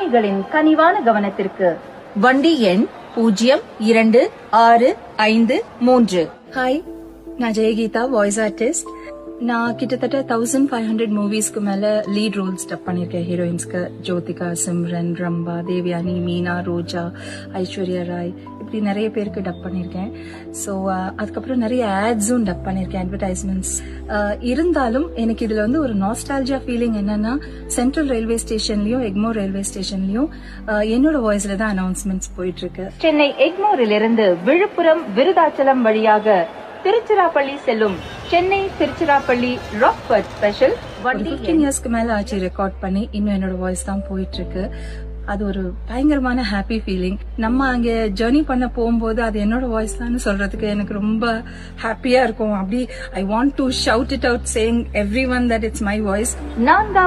பயணிகளின் கனிவான கவனத்திற்கு வண்டி எண் 026553. ஹாய், நான் ஜெயகீதா, வாய்ஸ் ஆர்டிஸ்ட். நான் கிட்டத்தட்ட 1500 மூவிஸ்க்கு மேல லீட் ரோல்ஸ் டப் பண்ணிருக்கேன். ஹீரோயின்ஸ்க்கு ஜோதிகா, சிம்ரன், ரம்பா, தேவயானி, மீனா, ரோஜா, ஐஸ்வர்யா ராய், இப்படி நிறைய பேருக்கு டப் பண்ணிருக்கேன். ஸோ அதுக்கப்புறம் நிறைய ஆட்ஸும் டப் பண்ணிருக்கேன், அட்வர்டைஸ்மெண்ட்ஸ். இருந்தாலும் எனக்கு இதுல வந்து ஒரு நாஸ்டாலஜியா ஃபீலிங் என்னன்னா, சென்ட்ரல் ரயில்வே ஸ்டேஷன்லயும் எக்மோர் ரயில்வே ஸ்டேஷன்லயும் என்னோட வாய்ஸ்ல தான் அனௌன்ஸ்மெண்ட்ஸ் போயிட்டு இருக்கு. சென்னை எக்மோரிலிருந்து விழுப்புரம் விருதாச்சலம் வழியாக திருச்சிராப்பள்ளி செல்லும் சென்னை திருச்சிராப்பள்ளி ராக்ஃபோர்ட் ஸ்பெஷல் வண்டி 15 இயர்ஸ்க்கு மேல ஆச்சு ரெக்கார்ட் பண்ணி. இன்னும் என்னோட வாய்ஸ் தான் போயிட்டு இருக்கு. அது ஒரு பயங்கரமான ஹாப்பி ஃபீலிங். நம்ம அங்க ஜர்னி பண்ண போகும்போது அது என்னோட வாய்ஸ் தான் சொல்றதுக்கு எனக்கு ரொம்ப ஹாப்பியா இருக்கும். அப்படி I want to shout it out saying everyone that it's my voice. 4வது